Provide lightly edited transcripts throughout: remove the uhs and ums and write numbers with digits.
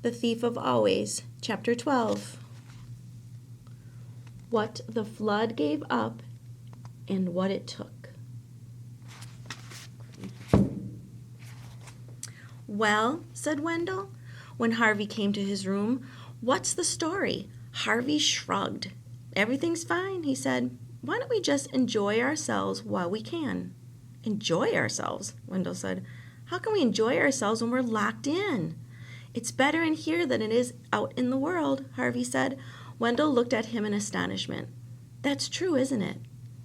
The Thief of Always, Chapter 12. What the flood gave up and what it took. "Well," said Wendell, when Harvey came to his room, "what's the story?" Harvey shrugged. "Everything's fine," he said. "Why don't we just enjoy ourselves while we can?" "Enjoy ourselves?" Wendell said. "How can we enjoy ourselves when we're locked in?" "It's better in here than it is out in the world," Harvey said. Wendell looked at him in astonishment. "That's true, isn't it?"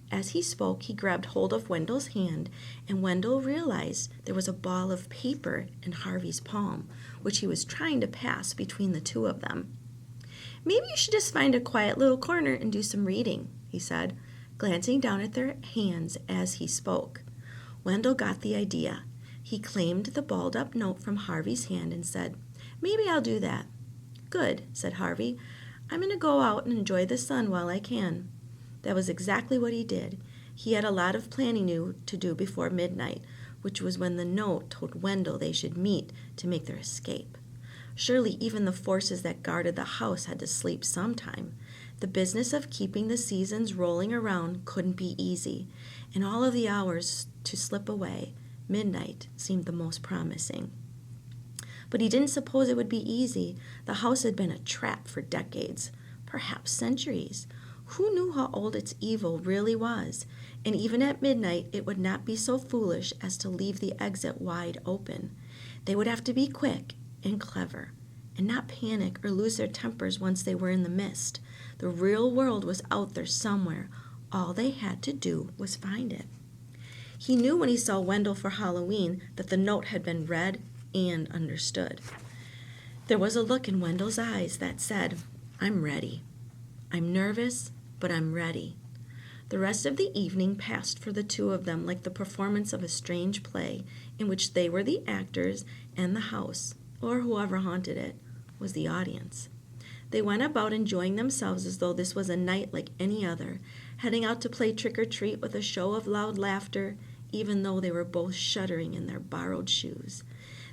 As he spoke, he grabbed hold of Wendell's hand, and Wendell realized there was a ball of paper in Harvey's palm, which he was trying to pass between the two of them. "Maybe you should just find a quiet little corner and do some reading," he said, glancing down at their hands as he spoke. Wendell got the idea. He claimed the balled-up note from Harvey's hand and said, "Maybe I'll do that." "Good," said Harvey. "I'm going to go out and enjoy the sun while I can." That was exactly what he did. He had a lot of planning to do before midnight, which was when the note told Wendell they should meet to make their escape. Surely even the forces that guarded the house had to sleep sometime. The business of keeping the seasons rolling around couldn't be easy, and all of the hours to slip away, midnight seemed the most promising. But he didn't suppose it would be easy. The house had been a trap for decades, perhaps centuries. Who knew how old its evil really was? And even at midnight, it would not be so foolish as to leave the exit wide open. They would have to be quick and clever, and not panic or lose their tempers once they were in the mist. The real world was out there somewhere. All they had to do was find it. He knew when he saw Wendell for Halloween that the note had been read and understood. There was a look in Wendell's eyes that said, "I'm ready. I'm nervous, but I'm ready." The rest of the evening passed for the two of them like the performance of a strange play in which they were the actors and the house, or whoever haunted it, was the audience. They went about enjoying themselves as though this was a night like any other, heading out to play trick-or-treat with a show of loud laughter, even though they were both shuddering in their borrowed shoes.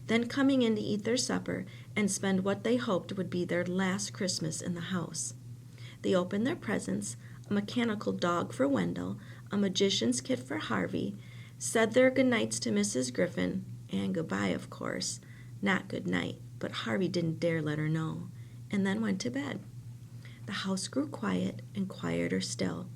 Then coming in to eat their supper and spend what they hoped would be their last Christmas in the house. They opened their presents, a mechanical dog for Wendell, a magician's kit for Harvey, said their goodnights to Mrs. Griffin, and goodbye, of course. Not good night, but Harvey didn't dare let her know, and then went to bed. The house grew quiet and quieter still.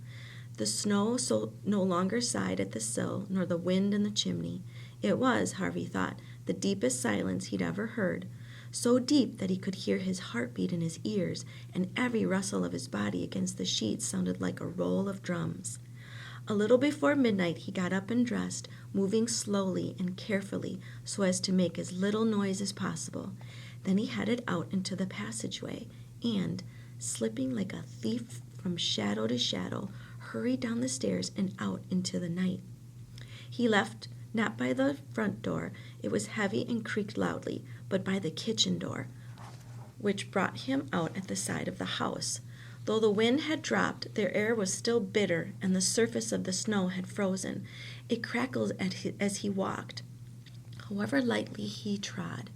The snow no longer sighed at the sill, nor the wind in the chimney. It was, Harvey thought, the deepest silence he'd ever heard, so deep that he could hear his heartbeat in his ears, and every rustle of his body against the sheets sounded like a roll of drums. A little before midnight he got up and dressed, moving slowly and carefully so as to make as little noise as possible. Then he headed out into the passageway and, slipping like a thief from shadow to shadow, hurried down the stairs and out into the night. He left not by the front door, it was heavy and creaked loudly, but by the kitchen door, which brought him out at the side of the house. Though the wind had dropped, their air was still bitter, and the surface of the snow had frozen. It crackled as he walked, however lightly he trod.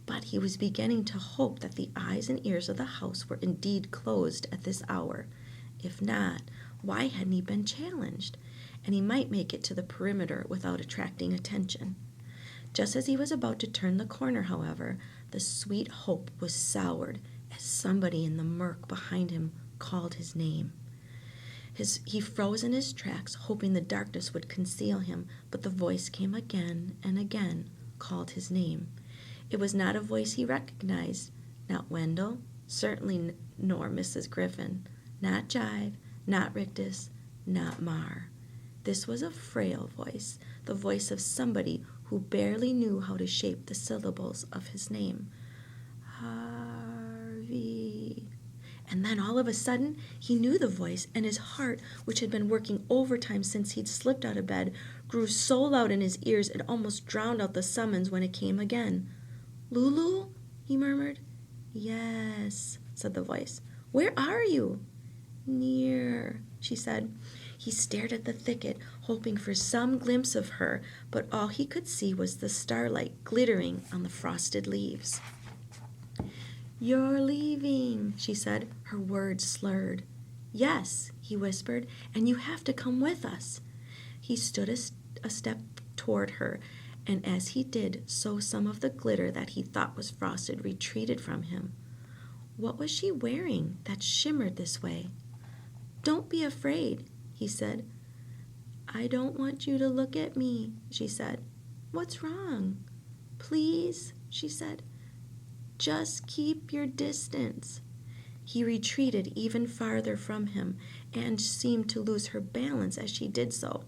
But he was beginning to hope that the eyes and ears of the house were indeed closed at this hour. If not, why hadn't he been challenged? And he might make it to the perimeter without attracting attention. Just as he was about to turn the corner, however, the sweet hope was soured as somebody in the murk behind him called his name. He froze in his tracks, hoping the darkness would conceal him, but the voice came again and again, called his name. It was not a voice he recognized, not Wendell, certainly nor Mrs. Griffin, not Jive, not Rictus, not Mar. This was a frail voice, the voice of somebody who barely knew how to shape the syllables of his name. Harvey. And then all of a sudden, he knew the voice, and his heart, which had been working overtime since he'd slipped out of bed, grew so loud in his ears it almost drowned out the summons when it came again. "Lulu?" he murmured. "Yes," said the voice. "Where are you?" "Near," she said. He stared at the thicket, hoping for some glimpse of her, but all he could see was the starlight glittering on the frosted leaves. "You're leaving," she said, her words slurred. "Yes," he whispered, "and you have to come with us." He stood a step toward her, and as he did so some of the glitter that he thought was frosted retreated from him. What was she wearing that shimmered this way? "Don't be afraid," he said. "I don't want you to look at me," she said. "What's wrong?" "Please," she said. "Just keep your distance." He retreated even farther from him and seemed to lose her balance as she did so.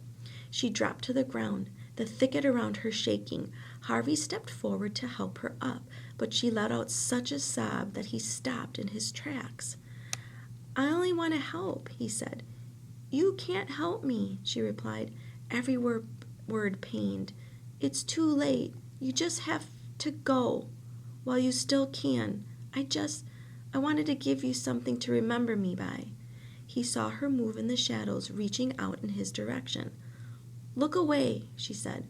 She dropped to the ground, the thicket around her shaking. Harvey stepped forward to help her up, but she let out such a sob that he stopped in his tracks. "I only want to help," he said. "You can't help me," she replied, every word pained. "It's too late. You just have to go while you still can. I wanted to give you something to remember me by." He saw her move in the shadows, reaching out in his direction. "Look away," she said.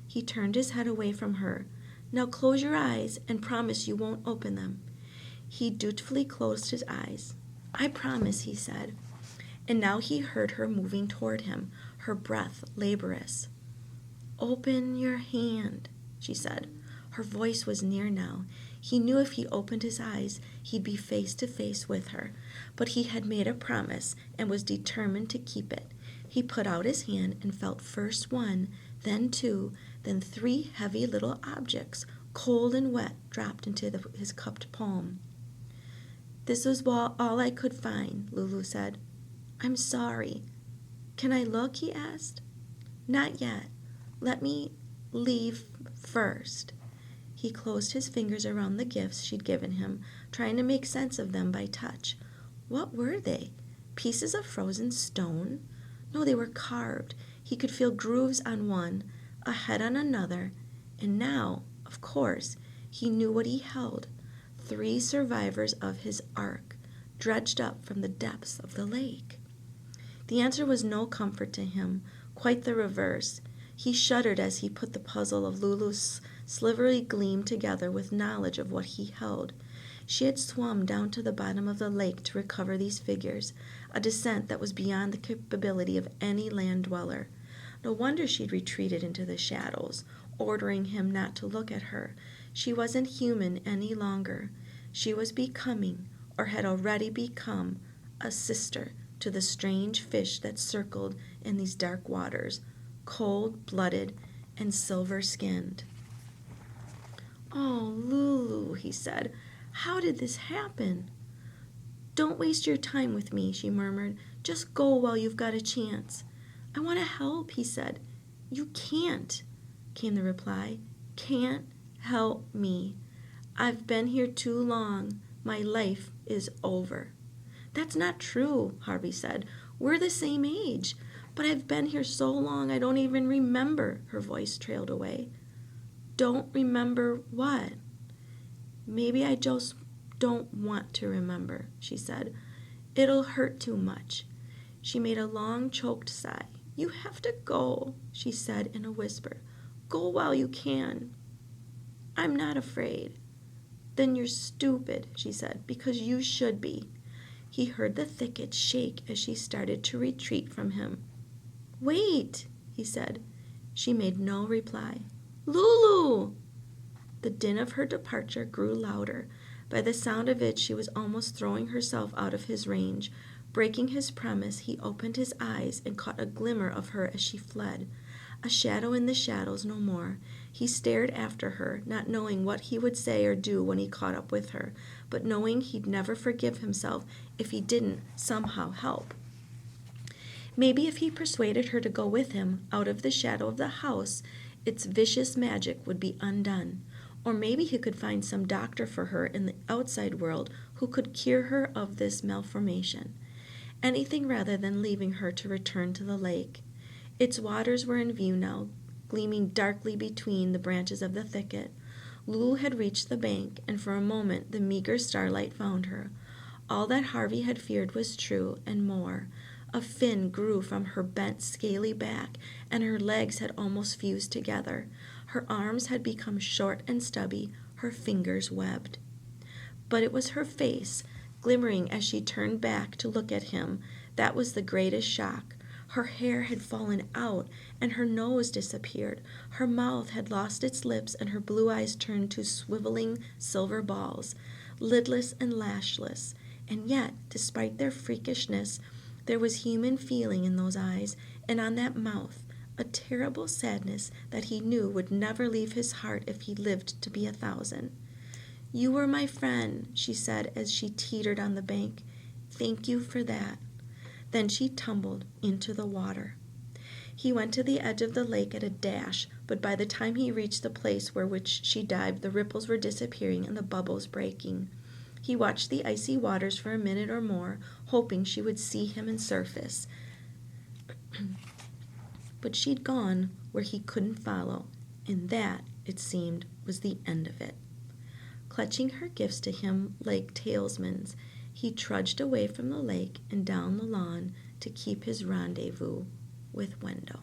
He turned his head away from her. "Now close your eyes and promise you won't open them." He dutifully closed his eyes. "I promise," he said. And now he heard her moving toward him, her breath laborious. "Open your hand," she said. Her voice was near now. He knew if he opened his eyes, he'd be face to face with her. But he had made a promise and was determined to keep it. He put out his hand and felt first one, then two, then three heavy little objects, cold and wet, dropped into his cupped palm. "This was all I could find," Lulu said. "I'm sorry." "Can I look?" he asked. "Not yet. Let me leave first." He closed his fingers around the gifts she'd given him, trying to make sense of them by touch. What were they? Pieces of frozen stone? No, they were carved. He could feel grooves on one, a head on another, and now, of course, he knew what he held. 3 survivors of his ark, dredged up from the depths of the lake. The answer was no comfort to him, quite the reverse. He shuddered as he put the puzzle of Lulu's slivery gleam together with knowledge of what he held. She had swum down to the bottom of the lake to recover these figures, a descent that was beyond the capability of any land dweller. No wonder she'd retreated into the shadows, ordering him not to look at her. She wasn't human any longer. She was becoming, or had already become, a sister to the strange fish that circled in these dark waters, cold-blooded and silver-skinned. "Oh, Lulu," he said, "how did this happen?" "Don't waste your time with me," she murmured. "Just go while you've got a chance." "I want to help," he said. "You can't," came the reply. "Can't help me. I've been here too long. My life is over." "That's not true," Harvey said. "We're the same age. But I've been here so long I don't even remember." Her voice trailed away. "Don't remember what?" "Maybe I just don't want to remember," she said. "It'll hurt too much." She made a long, choked sigh. "You have to go," she said in a whisper. "Go while you can." "I'm not afraid." "Then you're stupid," she said, "because you should be." He heard the thicket shake as she started to retreat from him. "Wait," he said. She made no reply. "Lulu!" The din of her departure grew louder. By the sound of it, she was almost throwing herself out of his range. Breaking his promise, he opened his eyes and caught a glimmer of her as she fled. A shadow in the shadows no more. He stared after her, not knowing what he would say or do when he caught up with her, but knowing he'd never forgive himself if he didn't somehow help. Maybe if he persuaded her to go with him out of the shadow of the house, its vicious magic would be undone. Or maybe he could find some doctor for her in the outside world who could cure her of this malformation. Anything rather than leaving her to return to the lake. Its waters were in view now, gleaming darkly between the branches of the thicket. Lulu had reached the bank, and for a moment the meager starlight found her. All that Harvey had feared was true, and more. A fin grew from her bent, scaly back, and her legs had almost fused together. Her arms had become short and stubby, her fingers webbed. But it was her face, glimmering as she turned back to look at him, that was the greatest shock. Her hair had fallen out, and her nose disappeared. Her mouth had lost its lips, and her blue eyes turned to swiveling silver balls, lidless and lashless. And yet, despite their freakishness, there was human feeling in those eyes, and on that mouth, a terrible sadness that he knew would never leave his heart if he lived to be 1,000. "You were my friend," she said as she teetered on the bank. "Thank you for that." Then she tumbled into the water. He went to the edge of the lake at a dash, but by the time he reached the place where which she dived, the ripples were disappearing and the bubbles breaking. He watched the icy waters for a minute or more, hoping she would see him and surface. But she'd gone where he couldn't follow, and that, it seemed, was the end of it. Clutching her gifts to him like talismans, he trudged away from the lake and down the lawn to keep his rendezvous with Wendell.